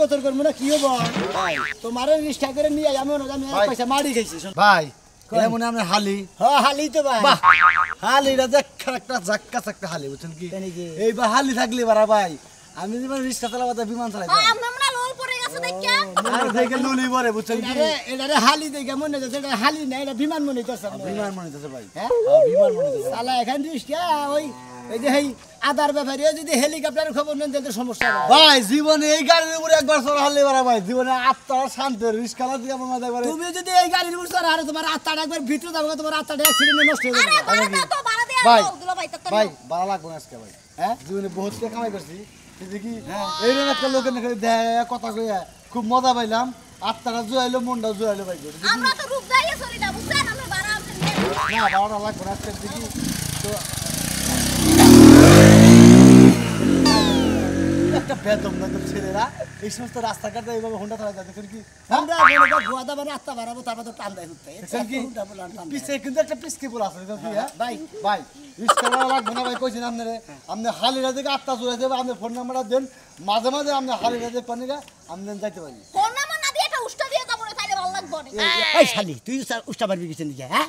গতর করবো না কি হবো তোমার রিক্সা করে নিয়ে আমি পয়সা মারি খাইছি ভাই মনে আমরা হালি হালি তো ভাই হালিটা দেখা একটা ধাক্কা চাক্কা হালি বুঝছেন কি এইবার হালি থাকলে বারা ভাই আমি যেমন রিক্সা চালাবো বিমান চালাই হালি দেখে মনে হচ্ছে হালি না এটা বিমান মনে হচ্ছে বিমান মনে হচ্ছে ভাই বিমান মনে হচ্ছে চালা এখান রিক্সা ওই এই যে আদার ব্যাপারে যদি হেলিকপ্টারের খবর নেন তাহলে সমস্যা ভাই জীবনে এই গাড়ির উপরে একবার চড়া হারলে বারা ভাই জীবনে আত্মা শান্ত রিস্কালা দিয়ে আমার মাথায় পারে তুমি যদি এই গাড়ির উপর চড়া আর তোমার আত্মাটা একবার ভিতরে যাবে তোমার আত্মাটা অ্যাক্সিডেন্টে নষ্ট হয়ে যাবে ভাই ভাই ভালো লাগবে না আজকে ভাই জীবনে বহুত টাকা কামাই করছি দেখি এইরকম একটা লোকের দেয় কথা কইয়া খুব মজা পাইলাম আত্মাটা জুয়াইলো মনটা জুয়াইলো ভাই আমরা তো রূপ দাইয়া চলি না বুঝছেন আমরা বাড়া আপনি না বাড়া লাগবে না আজকে দেখি তো একটা বেদম বেদম ছেলেরা এই সমস্ত রাস্তাঘাটে এইভাবে হোন্ডা চালায় দেখেন কি আমরা গোয়াদা মানে আত্মা বাড়াবো তারপর তো টান দেয় হচ্ছে পিছে কিন্তু একটা পিসকিপুল আছে ভাই ভাই রিস্কাওয়ালা লাগবে না ভাই কইছেন আপনারে আপনি হালিরা থেকে আত্মা জুড়ে দেবে আপনি ফোন নাম্বারটা দেন মাঝে মাঝে আপনি হালিরা থেকে পানিরা আপনি যাইতে পারি ফোন নাম্বার না দিয়ে একটা উষ্টা দিয়ে যাবো না তাইলে ভালো লাগবে না এই শালি তুই উষ্টা পারবি কিছু নাকি হ্যাঁ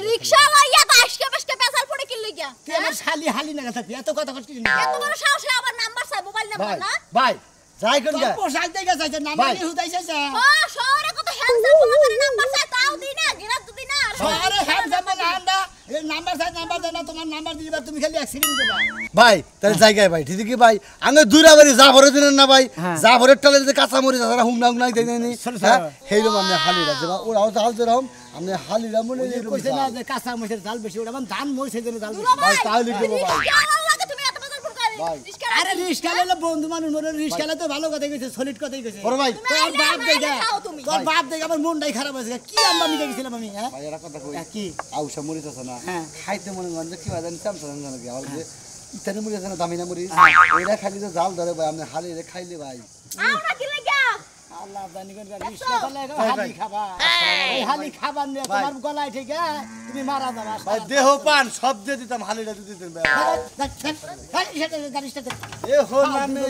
রিকশা লাইয়া তো আজকে বেশকে পেছাল পড়ে কি লইয়া তুই আমার শালি হালি না থাকবি এত কথা করছিস না এত বড় সাহস আবার নাম্বার চাই মোবাইল নাম্বার না ভাই যাই কোন গা পোশাক দেখে যাইছে নাম্বার নিয়ে হুদাইছে ও শহরে কত হ্যান্ডসাম তোমাদের নাম্বার চাই তাও দিই না গিরাত তো দিই না শহরে হ্যান্ডসাম না আন্ডা এই নাম্বার চাই নাম্বার দেনা তোমার নাম্বার দিবা তুমি খালি অ্যাক্সিডেন্ট দেবা ভাই তাহলে জায়গায় ভাই ঠিক কি ভাই আমি দুরাবাড়ি যা ভরে দিন না ভাই যা ভরে টালে যে কাঁচা মরি যারা হুমনা হুমনা দেই দেনি হেইরম আপনি হালিরা দেবা ওরাও জাল দেরম আপনি হালিরা মনে কইছে না যে কাঁচা মরিচের জাল বেশি ওটা মানে ধান মরিচের জন্য জাল বেশি ভাই তাহলে কি ভাই আরে রিস্কালে বন্ধু মানুষ মনে রিস্কালে তো ভালো কথা কইছে সলিড কথাই কইছে বড় ভাই তোর বাপ দেখে তোর বাপ দেখে আমার মনটাই খারাপ হয়েছে কি আম্বা নিয়ে গেছিলাম আমি হ্যাঁ ভাই এরা কথা কই কি আউশা মরিচ আছে না খাইতে মনে মন যে কি হয় জানি চামচা জানি আর যে ইতানি মরিচ আছে না দামি না মরিচ ওইরা খালি যে জাল ধরে ভাই আপনি হালিরে খাইলে ভাই আমরা কি লাগা আল্লাহ জানি কোন রিস্কা করলে হালি খাবা এই হালি খাবার নিয়ে তোমার গলায় ঠিক তুমি মারা যাবা ভাই দেহ পান সব দিয়ে দিতাম হালিরা দিয়ে দিতেন ভাই এ হো নামে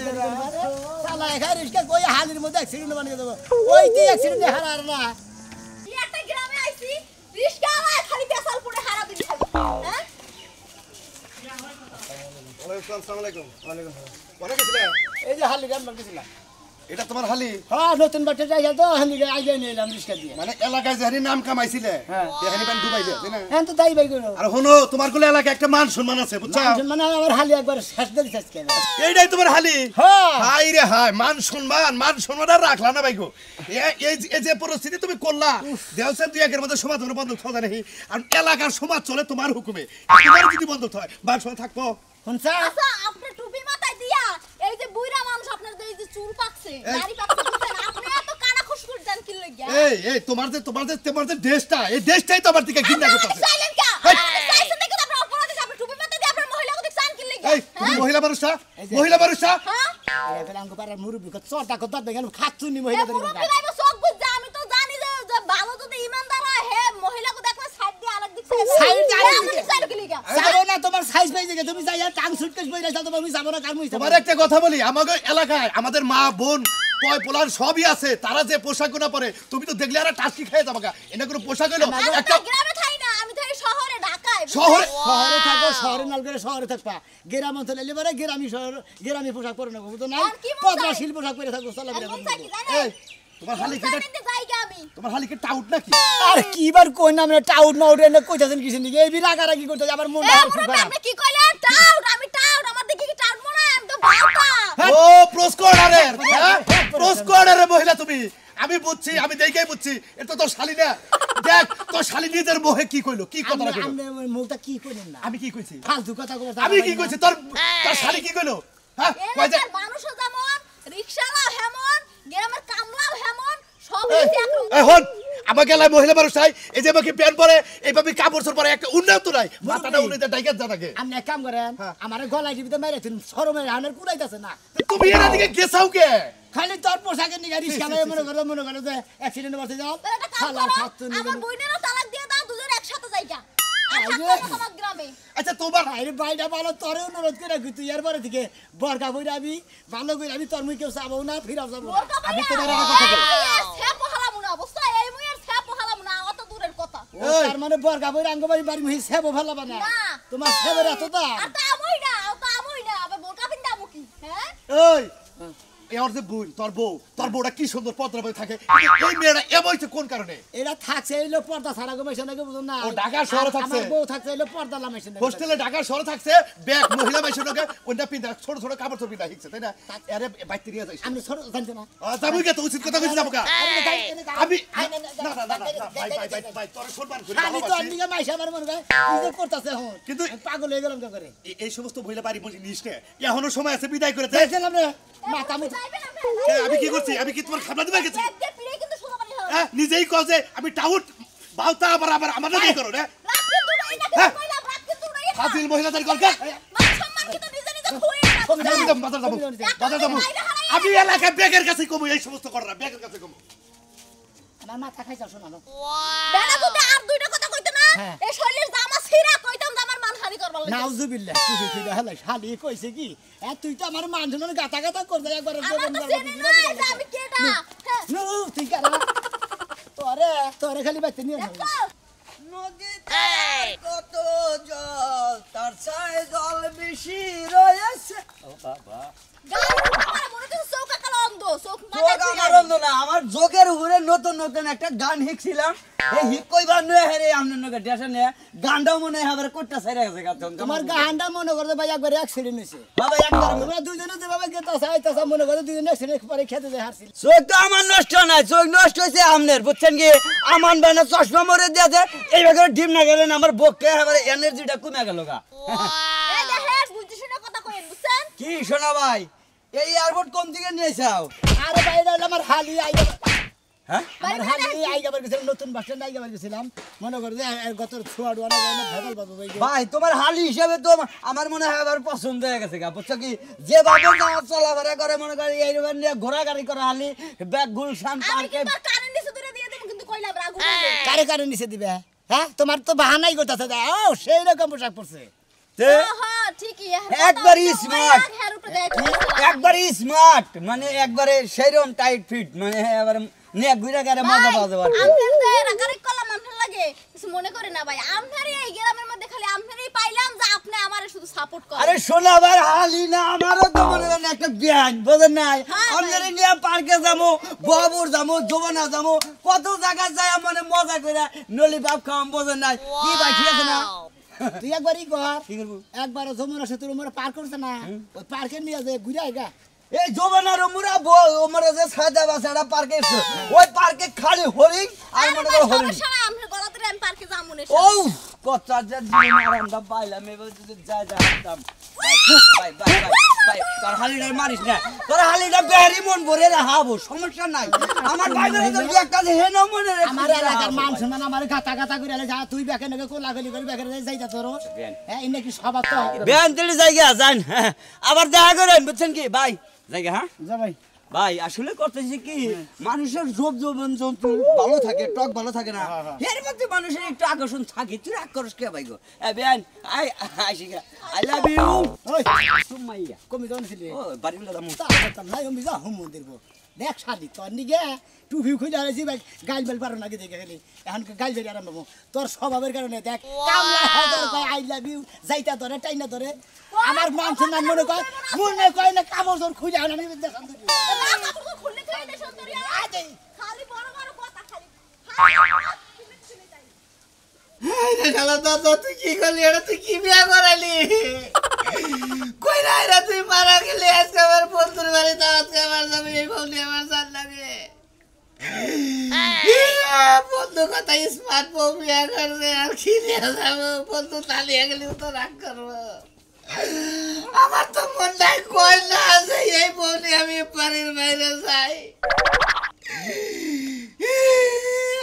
সালা এখানে রিস্কা কই হালির মধ্যে অ্যাক্সিডেন্ট বানিয়ে দেব ওই যে অ্যাক্সিডেন্ট হারার না একটা গ্রামে আইছি রিস্কা আয় খালি পেছাল পড়ে হারা দিবি হ্যাঁ আসসালামু আলাইকুম ওয়ালাইকুম কোনে গেছিলা এই যে হালি গান বানিয়েছিলাম এটা তোমার হালি হ্যাঁ নতুন বাচ্চা যাই তো হালি আইজে নিলাম রিস্কা দিয়ে মানে এলাকায় যেখানে নাম কামাইছিলে সেখানে বান ডুবাইবে তাই না হ্যাঁ তো তাই ভাই করো আর হনো তোমার কোলে এলাকায় একটা মান সম্মান আছে বুঝছো মানে আমার হালি একবার শেষ দিয়ে শেষ কেন এইটাই তোমার হালি হ্যাঁ হাই রে হাই মান সম্মান আর রাখলা না ভাইগো এই যে পরিস্থিতি তুমি করলা দেওসেন দুই একের মধ্যে সমাজ বন্ধ থাকে নাকি আর এলাকার সমাজ চলে তোমার হুকুমে তোমার যদি বন্ধ হয় মান সম্মান থাকবো শুনছা আচ্ছা আপনি টুপি মাথায় দিয়া এই যে বুইরা মানুষ আপনার এই যে চুল পাকছে দাড়ি পাকছে বুঝছেন আপনি এত কানা খুশকুশ দেন কি লাগা এই তোমার যে দেশটা এই দেশটাই তো আমার দিকে ঘৃণা করতেছে সাইলেন্ট কা সাইলেন্ট দেখো আপনার অপরাধ আছে আপনি টুপি মাথায় দিয়া আপনার মহিলাকে দেখছেন কি লাগা এই তুমি মহিলা মানুষটা হ্যাঁ এটা আঙ্গ পাড়ার মুরব্বি কত চটা কত দেখেন খাচ্ছুনি মহিলাদের মুরব্বি লাইব সব বুঝ যা আমি তো জানি যে ভালো যদি ইমানদার হে মহিলাকে দেখলে সাইড দিয়ে আরেক দিক সাইড সাইড কি লাগা যাবো না তোমার সাইজ পাই দেখে তুমি যাইয়া টাং সুটকেস বইরা যাও তুমি যাবো না কার মুই তোমার একটা কথা বলি আমাদের এলাকায় আমাদের মা বোন পয় পোলার সবই আছে তারা যে পোশাকগুলো পরে তুমি তো দেখলে আর টাস্কি খেয়ে যাবা এটা কোনো পোশাক হলো একটা গ্রামে থাই না আমি থাই শহরে ঢাকায় শহরে থাকো শহরে নাল করে শহরে থাকবা গ্রাম অঞ্চলে এলে পরে গ্রামী পোশাক পরে না বুঝতো না পদ্মাশীল পোশাক পরে থাকবো চলাফেরা এই তোমার হালি কেটে তোমার হালি কে টাউট নাকি আর কিবার কই না মানে টাউট না উঠে না কইতাছেন কিছু নাকি এই রাগারাগি করতে আবার মন আপনি কি কইলেন টাউট আমি টাউট আমার দেখি কি টাউট মনে আমি তো বাতা ও প্রস্কোয়াডারের মহিলা তুমি আমি বুঝছি আমি দেখাই বুঝছি এটা তো তোর শালি না দেখ তোর শালি নিজের মোহে কি কইলো কি কথা কইলো আমি মুখটা কি কইলেন না আমি কি কইছি ফালতু কথা কইছ আমি কি কইছি তোর শালি কি কইলো হ্যাঁ কই যে মানুষ যেমন রিকশাওয়ালা হেমন গ্রামের কামলাও হেমন সব কিছু একরকম এখন আমাকে লাই মহিলা মানুষ চাই এই যে আমাকে প্যান্ট পরে এইভাবে কাপড় চোপড় পরে একটা উন্নত নাই মাথাটা উন্নত ডাইকাত যা থাকে আপনি এক কাম করেন আমারে গলায় দিবিতে মেরে দিন শরমে রানের কুড়াইতাছে না তুমি এর দিকে গেছাও কে খালি তোর পোশাকের নিগা রিস্কা লয়ে মনে করো যে অ্যাক্সিডেন্ট করতে যাও তাহলে একটা কাম শালা করো, ছাত্র নিবেন আমার বইনেরও তালাক দিয়ে দাও, দুজন একসাথে যাইগা। আর আইরে। থাকবো না তোমার গ্রামে। আচ্ছা তোমার আরে বাইটা ভালো তোরে অনুরোধ করে রাখি তুই এরপরে থেকে বরকা বইরা আমি ভালো করে আমি তোর মুই কেউ চাবো না ফিরাও যাবো না। ওটা আমি বইয়া, তোমার একটা কথা বলি ছ্যাপ হারামু না, বুঝছো? এই মুইয়ের ছ্যাপ হারামু না, অত দূরের কথা। ও তার মানে বরকা বইরা আঙ্গবাড়ি বাড়ি মুহি সেবো ফেলাবা না না। তোমার সেবের এত দাম আর তা আমই না, ও তো আমই না, আবার বোরকা পিন্দা মুখি, হ্যাঁ? ওই এর যে বোন তোর বউটা কি সুন্দর পদ্মা বই থাকে এই মেয়েটা এমইছে কোন কারণে এরা থাকছে এইলো পর্দা ছাড়া গমেছে নাকি বুঝুন না ও ঢাকা শহরে আর থাকছে? আমার বউ থাকছে এইলো পর্দা লামাইছে না হোস্টেলে ঢাকা শহরে থাকছে ব্যাগ মহিলা মেশিনকে ওইটা পিন্দা ছোট ছোট কাপড় চোপড় পিন্দা শিখছে তাই না আরে বাইতে নিয়ে যাইছে আমি ছোট জানতে না যাবি কে তো উচিত কথা কইছি যাবো কা আমি না ভাই তোর সম্মান করি আমি তো আন্দিকে মাইসা আমার মনে হয় নিজে করতেছে এখন কিন্তু আমি পাগল হয়ে গেলাম তো করে এই সমস্ত মহিলা বাড়ি বসে নিস কে এখনো সময় আছে বিদায় করে দে দেখছিলাম রে মাথা মুথা যাইবে না, আমি কি করছি আমি কি তোমার খাবার দিবার গেছি ব্যাগ দিয়ে পিড়ে কিন্তু সোজা বাড়ি হবে। হ্যাঁ নিজেই কও যে আমি টাউট বাউতা আবার আমাদের কি করো না রাত্রে দুটোই নাকি হ্যাঁ। কইলাম, রাত্রে দুটোই না। ফাজিল মহিলাদের গলকা মান সম্মান কিন্তু নিজে নিজে খুঁয়ে না। বাজার যাবো আমি এলাকায় ব্যাগের কাছে কমু এই সমস্ত করো না ব্যাগের কাছে কমু আমার মাথা খাইছা শোনা না বেটা যদি আর দুইটা কথা কইতো না, হ্যাঁ। এই শরীরের জামা ছিঁড়া কইতাম যে আমার মানহানি করবার লাগে। নাউজুবিল্লাহ তুই ফিরে হলে শালি কইছে কি তুই তো আমার মানুষজন গাতা গাতা করতে একবার আমার তো জেনে নাই যে আমি কেডা। হ্যাঁ, নো তুই কারা তোরে তোরে খালি বাইতে নিয়ে যাবো দেখো, নদীতে কত জল তার চাই জল বেশি রয়েছে ও বাবা গান আমার মনে হচ্ছে চৌকা কালো অন্ধ, চোখ চোখ মাথায় আমার খুলে অন্ধ না আমার চোখের উপরে নতুন নতুন একটা গান শিখছিলাম এই হিক কইবার নয় হেরে আমনে নকে ডেশনে গানটাও মনে হয় আবার কোটটা ছাইরা গেছে গাতন তোমার গানটা মনে করতে ভাই একবার অ্যাক্সিডেন্ট হয়েছে বাবা একবার তোমরা দুজনে যেভাবে গেতাছ আইতাছ মনে করতে দুজনে অ্যাক্সিডেন্ট পরে খেতে যায় হারছিল চোখ তো আমার নষ্ট না চোখ নষ্ট হয়েছে আমনের বুঝছেন কি আমান বানা চশমা মরে দিয়েছে এইভাবে ডিম না গেলেন আমার বককে আবার এনার্জিটা কমে গেল গা এই দেখেন বুঝতে শুনে কথা কইেন, বুঝছেন? কি শোনা ভাই এই এয়ারপোর্ট কোন দিকে নিয়েছাও আরে ভাই এটা হলো আমার হালি আইগা হ্যাঁ আমার হালি আইগাবার গেছিলাম নতুন বাস স্ট্যান্ড আইগাবার গেছিলাম মনে করে যে গত ছোয়া ডোয়া যায় না ভেগল বাবু ভাই ভাই তোমার হালি হিসাবে তো আমার মনে হয় আবার পছন্দ হয়ে গেছে গা বুঝছো কি যে ভাবে যাওয়া চলাফেরা করে মনে করি এই রকম নিয়ে ঘোরাঘুরি করে হালি ব্যাগ গুলশান আমি পার্কে কিন্তু কারেন্ট নিচে দূরে দিয়ে দেব, কিন্তু কইলাম রাগ হইবে। কারে কারে নিচে দিবে হ্যাঁ তোমার তো বাহানাই করতেছে ও সেই রকম পোশাক পরছে হ্যাঁ, ঠিকই। একবারই smart। হের উপরে দেখি। একবারে স্মার্ট মানে একবারে সেরম টাইট ফিট মানে এবারে নিয়ে ঘুরে গেলে মজা পাওয়া যাবে আর কি। আমনের যে রাগারে কলাম আমনের লাগে কিছু মনে করে না ভাই, আমনেরই এই গ্রামের মধ্যে খালি আমনেরই পাইলাম যে আপনি আমারে শুধু সাপোর্ট করেন। আরে শোনা আবার হালি না আমারও তো মনে করেন একটা ব্যাগ বোঝেন নাই হ্যাঁ, আমাদের নিয়ে পার্কে যাবো বাবুর যাবো জোবানা যাবো কত জায়গায় যাই মানে মজা করে নলি বাপ খাওয়াম বোঝেন নাই কি ভাই ঠিক আছে না তুই একবারই কর কি করবো একবার যমুনা সেতুর উপরে পার করছে না ওই পার্কে নিয়ে যায় ঘুরে আইগা এই জোবানার মুরা ওমরা যে সাদা বাসাটা পার্কে এসছে ওই পার্কে খালি হরিণ আর মনে করো হরিণ সমস্যা নাই, আমনের গলাতে আমি পার্কে যাবো না। ও কত যা জীবন আরামটা পাইলাম এবার যদি যা যা আরাম ভাই ভাই ভাই ভাই তোর হালিটা মারিস না তোর হালিটা বেহারি মন ভরে রাখাবো সমস্যা নাই আমার ভাইদের তো একটা হেন মনে রে আমার এলাকার মান সম্মান আমার গাতা গাতা করে যা তুই ব্যাকে নাকি কোলাগলি করে ব্যাকে যাইতা তোর হ্যাঁ ইন্নে কি সবার তো বেন তেলি জায়গা যান আবার দেখা করেন বুঝছেন কি ভাই জায়গা হ্যাঁ যা ভাই ভাই আসলে করতেছি কি মানুষের রূপ যৌবন জন্তু ভালো থাকে টক ভালো থাকে না এর মধ্যে মানুষের একটু আকর্ষণ থাকে তুই রাগ করিস কে ভাই গো বেন আই আইসিগা আই লাভ ইউ ওই সুমাইয়া কমি দন ছিলি ও বাড়িগুলো দাম তা নাই আমি যা হুম মন্দির বো দেখ শাদি তোর নিগে টুপি খুঁজে আছি ভাই গাইল বেল পারো নাকি দেখে গেলি এখন গাইল বেল আরম্ভ হবো তোর স্বভাবের কারণে দেখ কামলা হাজার কয় আই লাভ ইউ যাইতা ধরে টাইনা ধরে আমার মান সম্মান মনে কয় না কামড় জোর খুঁজে আনা আমি দেখান দিবি না, কাপড় খুললে তো এই দেশন তোরিয়া। খালি বড় বড় কথা খালি। খুলে খুলে যাই। খালা দাদা তুই কি করলি এটা তুই কি বিয়া করালি কই না এটা তুই মারা গেলি আজকে আমার বন্ধুর বাড়ি দাওয়াত আমার যাবে এই বলি আমার জান লাগে বন্ধু কথা স্মার্ট বউ বিয়া করবে আর কি নিয়ে যাবো বন্ধু তালিয়ে গেলি তো রাগ করবো আমার তো মনটাই কই না যে এই বলি আমি বাড়ির বাইরে যাই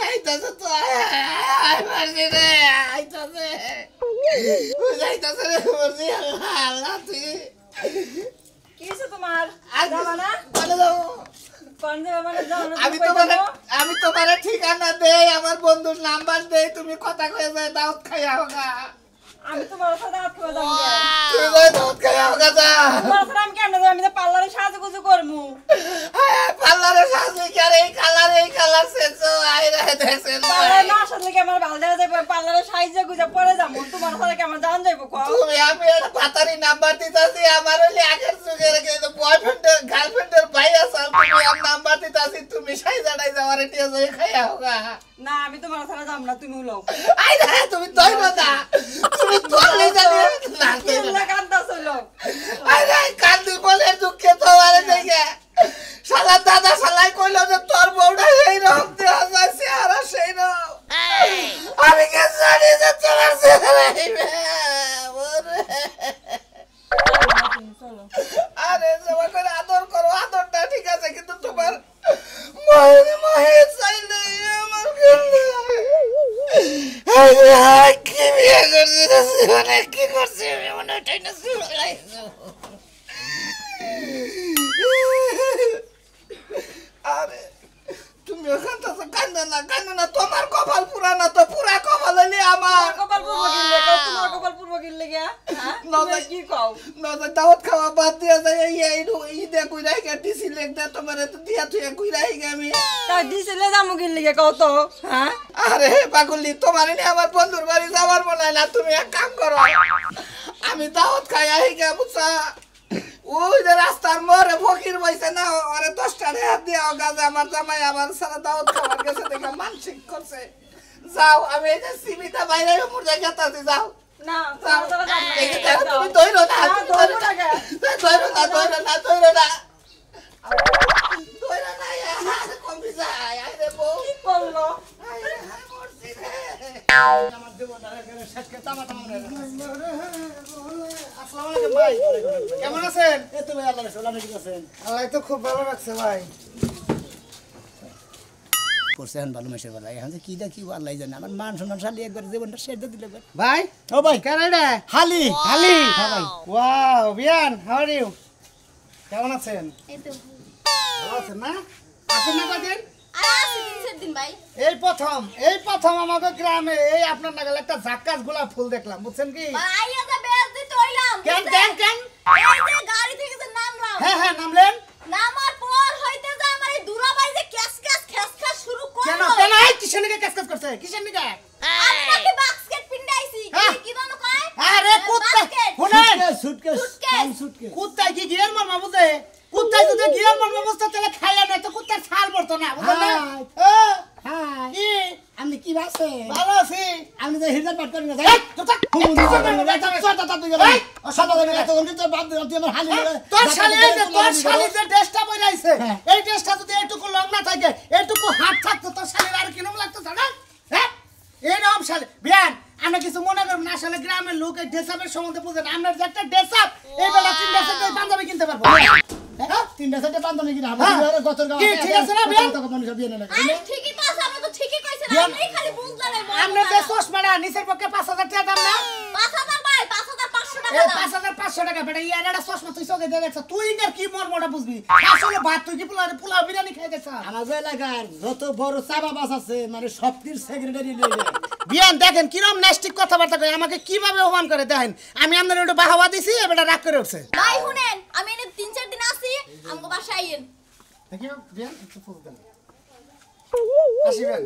আইতাছে তো মারছি রে আইতাছে যাইতাছে রে মরছি আল্লাহ আল্লাহ তুই কি হইছে তোমার? তোমার আর যাবা না চলে যাও। কোন যাবা মানে যাও না আমি তোমার ঠিকানা দেই, আমার বন্ধুর নাম্বার দেই, তুমি কথা কয়ে যায় দাওয়াত খাই হোগা। আমি তোমার সাথে হাত করে যাবো তুমি যাই দাওয়াত খাই হোগা যা। তোমার সাথে আমি কেন আমি তো পার্লারে সাজুগুজু করমু পার্লারে সাজি করে এই কালার সেছো আই রে দেখছেন পার্লারে না আসলে কি আমার ভালো দেখা যাবে পার্লারে সাইজে গুজে পরে যাবো তোমার সাথে কি আমার জান যাইবো কও তুমি আমি একটা পাতারি নাম্বার দিতাছি, আমার হইলে আগের যুগের বয়ফ্রেন্ডের গার্লফ্রেন্ডের ভাই আছে, তুমি আর নাম্বার দিতাছি, তুমি সাইজাটাই যাওয়ার নিয়ে যাই খাই হোগা। না আমি তোমার সাথে যাব না তুমি উলাও আই রে তুমি দইরো না, তুমি দইলে জানি না কেলা কান্দা চলো আরে কান্দি বলে দুঃখে তো আরে দেখে শালা দাদা শালাই কইলো যে তোর বউটা এই রকম দেয়া যাচ্ছে আর সেই রকম আমি কে জানি যে তোমার ছেলে চলো আরে জমা করে আদর করো, আদরটা ঠিক আছে, কিন্তু তোমার মহে চাইলে আমার কি বিয়ে করছি মানে কি করছি মনে ওটাই না আরে তুমি ওখান থেকে কান্দো না, তোমার কপাল পুরানা তো পুরা কপাল হইলে আমার কপাল পূর্ব গিললে কও তোমার কপাল পূর্ব গিললে গিয়া হ্যাঁ নজর কি কও নজর দাওয়াত খাওয়া বাদ দিয়া যায় এই দে কই রাই গে দিছি লেখ দে তোমার তো দিয়া তুই কই রাই গে আমি তাই দিছিলে যামু গিললে গিয়া কও তো হ্যাঁ আরে পাগলি তোমার নি আমার বন্ধুর বাড়ি যাবার মনে হয় না, তুমি এক কাম করো আমি দাওয়াত খাই আই গে বুঝছা ওই যে রাস্তার মোড়ে ফকির বইছে না আরে 10 টাকা হাত দিয়া গাজে আমার জামাই আমার সারা দাওয়াত খাবার গেছে দেখে মানসিক করছে, যাও আমি এই যে সিমিটা বাইরে মোর জায়গা তাতে যাও না তোমার সাথে যাব না এই যে তুমি দইরো না দৌড়ো না গে দইরো না কমবি যায় আই রে বউ কি করলো কেমন আছেন? আল্লাহ তো খুব ভালো লাগছে ভাই। করছে এখন ভালো মেসের বেলা এখন যে কি দেখি আল্লাহ জানে আমার মান সম্মান শালি একবার জীবনটা শেষ দিয়ে দিলে একবার। ভাই ও ভাই কানাডা হালি হালি হ্যাঁ ভাই wow Beant how are you কেমন আছেন? এই তো ভালো আছেন না? আছেন না কদিন? আর আছে দিন দিন ভাই এই প্রথম আমাকে গ্রামে এই আপনার নাগাল একটা জাক্কাস গোলাপ ফুল দেখলাম, বুঝছেন কি? আইয়া যা বেজ দিতে হইলাম কেন এই যে গাড়ি থেকে যে নামলাম হ্যাঁ নামলেন নামার পর হইতে যা আমার এই দুরাবাই যে ক্যাস শুরু কেন করলো কেন এই কিসের নিকে কাজ করছে কিসের নিকে? আমি নাকি বাস্কেট পিন্ডাইছি হ্যাঁ। কি জানো কয় আরে কুত্তা বাস্কেট। শুনেন সুটকেস সুটকেস। সুটকেস কুত্তায় কি গিয়ার মারমা বুঝে? কুত্তায় যদি গিয়ার মারমা বুঝতো তাহলে খাইয়া নাই তো কুত্তার ছাল পড়তো না, বুঝলেন না? হ্যাঁ। ও, হ্যাঁ কি আপনি কি ভাবছে ভালো আছি। আমি তো হিরদার পাট করি না এই, চুপ থাক। তোর শালি এই যে তোর শালি যে ড্রেসটা পরে আইছে হ্যাঁ। এই ড্রেসটা যদি এইটুকু লং না থাকে এইটুকু হাত থাকতো তোর শালির আর কিরকম লাগতো জানা? হ্যাঁ এইরকম শালি বিয়ান আমরা কিছু মনে করব না, আসলে গ্রামের লোক এই ড্রেসআপের সম্বন্ধে বুঝেন, আমরা যে একটা ড্রেসআপ এই বেলা 3 ড্রেসের পাঞ্জাবি কিনতে পারবো। তিনটা চারটে পান্তনি কিনা হ্যাঁ। গতর কি, ঠিক আছে না, বিয়ান? আরে ঠিকই তো আছে, আমি তো ঠিকই কইছি বিয়ান, আমি খালি বুঝলাম আমরা যে চশমাটা নিচের পক্ষে 5000 টাকা দাম না 5000 ভাই 5500 টাকা এই দাম 5500 টাকা বেটা ইয়ার একটা চশমা তুই চোখে দিয়ে দেখছ তুই ইনার কি মর্মটা বুঝবি আসলে ভাত তুই কি পোলাও বিরিয়ানি খাই দেখছ আমাদের এলাকার যত বড় চাবা বাস আছে মানে সবটির সেক্রেটারি লয়ে যায় বিয়ান দেখেন কিরম নাস্তিক কথাবার্তা কয় আমাকে কিভাবে অপমান করে দেখেন আমি আপনার একটু বাহাবা দিছি এবারে রাগ করে উঠছে ভাই শুনেন আমি এনে 3-4 দিন আসি আমগো বাসায় আইয়েন দেখিও বিয়ান একটু ফুল দেন আসিবেন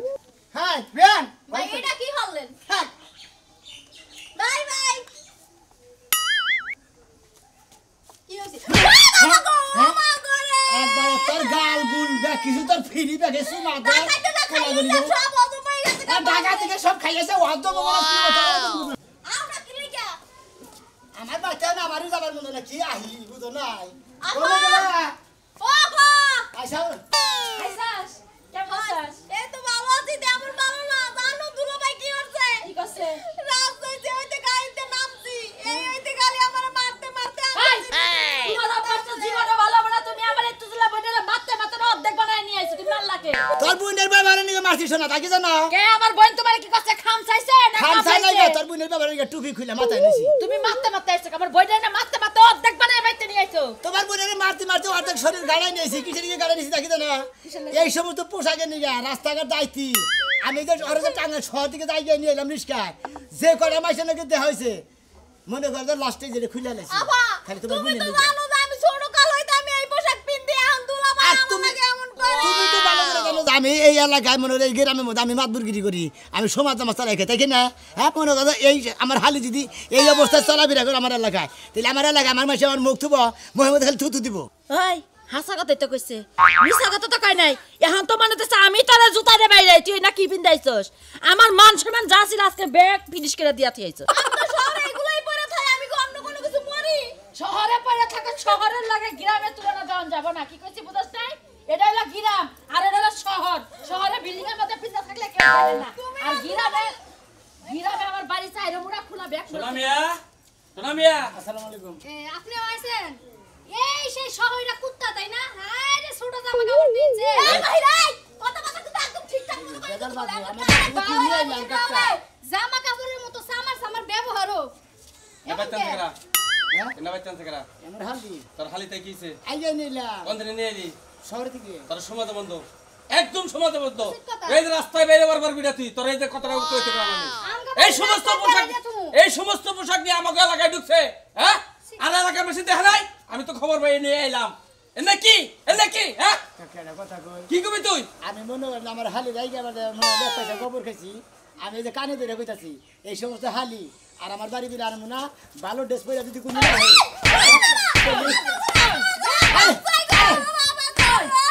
হ্যাঁ বিয়ান ভাই এটা কি হলেন হ্যাঁ বাই বাই কি হইছে একবার তোর গাল গুল দেখ কিছু তোর ফিরি দেখে সুমা দেখ ঢাকা থেকে সব খাইয়েছে ওয়াদ দেবো আমরা কি লিখা আমার বাচ্চা না বাড়ি যাবার মনে না কি আহি বুঝো নাই আপা ও আপা আইসা আইসাস কেমন আছিস এই তো ভালো আছি তে আমার ভালো না জানো দুলো ভাই কি করছে কি করছে রাস্তায় হইতে গাড়িতে নামছি এই হইতে গালি আমার মারতে মারতে তোমার বাচ্চা জীবনে ভালো হবে না তুমি আমার একটু দিলা বইটা মারতে মারতে অর্ধেক বানায় নিয়ে আইছো তুমি আল্লাহকে তোর বোনের বাবার নিয়ে মারছিস না তাকি জানো কে আমার বোন তোমার কি করছে খাম চাইছে না খাম চাই খাইছে? না তোর বোনের বাবার নিয়ে টুপি খুলে মাথায় নিছি তুমি মারতে মারতে আইছো আমার বইটা না মারতে মারতে অর্ধেক বানায় বাইতে নিয়ে আইছো হইতো তোমার বোনের মারতে মারতে অর্ধেক শরীর গাড়াই নিয়েছি কিসের দিকে গাড়াই নিয়েছি দেখি তো না এই সমস্ত পোশাকে নিয়ে রাস্তাঘাট দায়িত্ব আমি তো ওর যে টাঙ্গা শহর থেকে যাই নিয়ে এলাম রিস্কায় যে কটা মাসে নাকি দেওয়া হয়েছে মনে করো লাস্টে যেটা খুলে আলাইছি আবা খালি তোমার তুমি বোনের তো নিয়ে জানো যে আমি ছোট কাল হইতে আমি এই পোশাক পিনতে এখন দুলা ভাই আর তুমি আমাকে এমন করে তুমি তো ভালো করে জানো যে আমি এই এলাকায় মনে হয় এই গ্রামের মধ্যে আমি মাতবুরগিরি করি আমি সমাজ মাস্তা রেখে তাই কি না হ্যাঁ মনে করো এই আমার হালি যদি এই অবস্থায় চলাফেরা করে আমার এলাকায় তাহলে আমার এলাকায় আমার মাসে আমার মুখ থুব মোহাম্মদ খালি থুতু দিব ওই হাসা কথাই তো কইছে মিছা কথা তো কই নাই এখন তো মনে হচ্ছে আমি তোরে জুতা দে বাইরে তুই না কি পিন্দাইছস আমার মান সম্মান যা ছিল আজকে ব্যাগ ফিনিশ করে দিয়া থইছ আমরা শহরে এগুলাই পরে থাকি আমি কি অন্য কোনো কিছু পরি শহরে পড়ে থাকা শহরের লাগে গ্রামে তুলনা দেওয়া যাব না কি কইছি বুঝছ নাই এটা হলো গ্রাম আর এটা হলো শহর শহরে বিল্ডিং এর মধ্যে পিন্ডা থাকলে কেউ জানে না আর গ্রামে আমার বাড়ি চাইরে মুড়া খোলা ব্যাগ সোনামিয়া আসসালামু আলাইকুম আপনিও আইছেন এই সেই শহরের কুত্তা তাই না আরে রে ছোট জামা কাপড় পিনছে এই ভাই রে কথা কিন্তু একদম ঠিকঠাক মতো করে বেজাল বাজে, আমার বাবা, তুমি নিয়ে আইলাম কাকটা। জামা কাপড়ের মতো সামার ব্যবহারও নাবাইতান সেকরা হ্যাঁ নাবাইতান সেকরা আমার হালি তোর হালি তাই কিছে আইয়া নিলাম কোন দিনে নিয়ে এলি শহর থেকে তোর সমাজ বন্ধ একদম সমাজ বন্ধ ঠিক কথা। এই যে রাস্তায় বাইরে বারবার বিড়া তুই তোর এই যে কথাটা কইতে পারলাম না এই সমস্ত পোশাক নিয়ে আমাকে এলাকায় ঢুকছে হ্যাঁ আর এলাকার বেশি দেখা নাই আমি তো খবর পাই নিয়ে এলাম এনে কি হ্যাঁ কাকা একটা কথা কই কি কবি তুই আমি মনে করলাম আমার হালি রাইগা বাদে মনে হয় পয়সা গোবর খাইছি আমি এই যে কানে ধরে কইতাছি এই সমস্ত হালি আর আমার বাড়ি দিলে আনবো না ভালো ড্রেস পরে যদি কোনো না হয়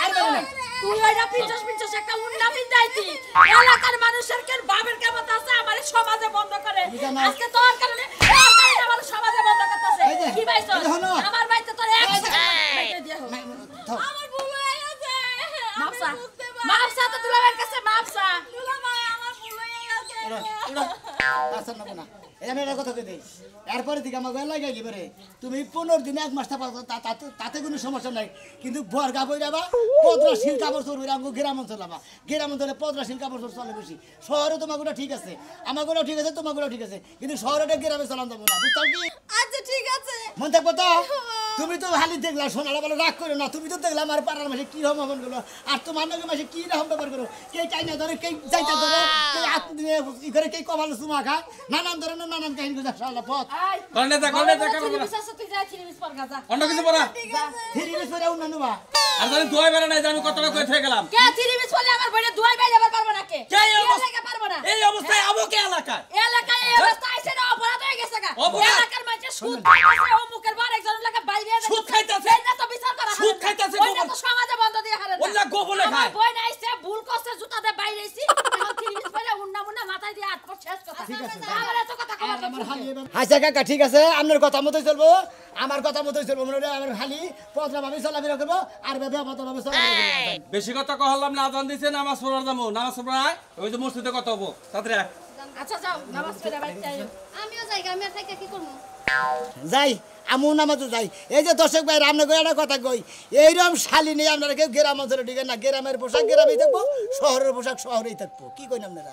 আর বলো না তুই ওইটা পিঞ্চাস একটা উন্না পিন্দাইতি এলাকার মানুষের কেন বাবের কেমন আছে আমার সমাজে বন্ধ করে জানো? আজকে তোর কারণে আমার সমাজে বন্ধ করতেছে এই যে, কি পাইছস এই যে হলো। আমার বাইতে তোর এক বাইতে দিয়া হোক থাও। আমার ভুল হয়ে গেছে মাপসা আমি বুঝতে পারি- মাপসা তো দুলাবের কাছে মাপসা দুলা ভাই আমার ভুল হয়ে গেছে এরা, আচ্ছা নেবো না এই আমি একটা কথা কই দিই এরপরে থেকে আমার গলা লাগাইলি পরে তুমি 15 দিনে 1 মাস থাকো তাতে কোনো সমস্যা নাই কিন্তু বর্গা বইরা বা পদ্রাশীল কাপড় চোর বইরা আমগো গ্রাম অঞ্চল আবা গ্রাম অঞ্চলে পদ্রাশীল কাপড় চোর চলে বেশি শহরে তোমাগুলো ঠিক আছে আমাগুলো ঠিক আছে তোমাগুলো ঠিক আছে কিন্তু শহরে গ্রামে চালান যাবো না বুঝছো কি আচ্ছা ঠিক আছে মন থাকবো তো তুমি তো হালি দেখলা সোনালা বলে রাগ করো না তুমি তো দেখলা আমার পাড়ার মাসে কি রকম মন গুলো আর তোমার নাকি মাসে কি রকম ব্যাপার করো কে চাইনা ধরে কে যাইতা ধরে কে হাত দিয়ে ই করে কে কমালো চুমা খায় নানান ধরনের নানান কাহিনী গুজা শালা পথ আই কর্নেতা কারণ তুই যা চিনিস পর গাজা অন্য কিছু পড়া ফিরি বেসরে উন্না নুবা আর জানি দুয়াই বেড়া নাই যে আমি কতটা কই থেকে গেলাম কে চিনিস বলে আমার বইনে দুয়াই বাই যাবার পারবো না কে কে এই অবস্থা- লেগে পারবো না এই অবস্থায় আমাকে এলাকায় এলাকায় এই অবস্থা আইছে না অপরাধ হয়ে গেছে গা অপরাধ? এলাকার মানুষ সুদ খাইতেছে ও মুখের বার একজন লাগা বাইরে সুদ খাইতাছে? এই না তো বিচার করা সুদ খাইতাছে ওই না গোপন- তো সমাজে বন্ধ দিয়ে হারে ওই না গোপনে খায়। বই নাইছে ভুল করছে জুতা দে বাইরে আইছি এখন তিরিশ পয়লা উন্না মুন্না মাথায় দিয়ে আট পর শেষ কথা ঠিক আছে আমার এত কথা কবার আমার হালি এবার আচ্ছা কাকা ঠিক আছে আপনার কথা মতোই চলবো আমার কথা মতোই চলবো মনে হয় আমার খালি পথরা ভাবে চলাফেরা করবো আর ব্যবহার ভাবে চলাফেরা করবো বেশি কথা কহলাম না আজান দিছে নামাজ পড়ার যাবো নামাজ পড়ায় ওই যে মসজিদে কথা হবো তাড়াতাড়ি আয়। আচ্ছা যাও নামাজ পড়ে বাইরে যাও আমিও যাই আমি আর থেকে কি করবো যাই আমু নামাজে যাই এই যে দর্শক ভাই রান্না করে একটা কথা কই এইরকম শালি নেই আপনারা কেউ গ্রাম অঞ্চলে ঠিক না গ্রামের পোশাক গ্রামেই থাকবো শহরের পোশাক শহরেই থাকবো কি কই আপনারা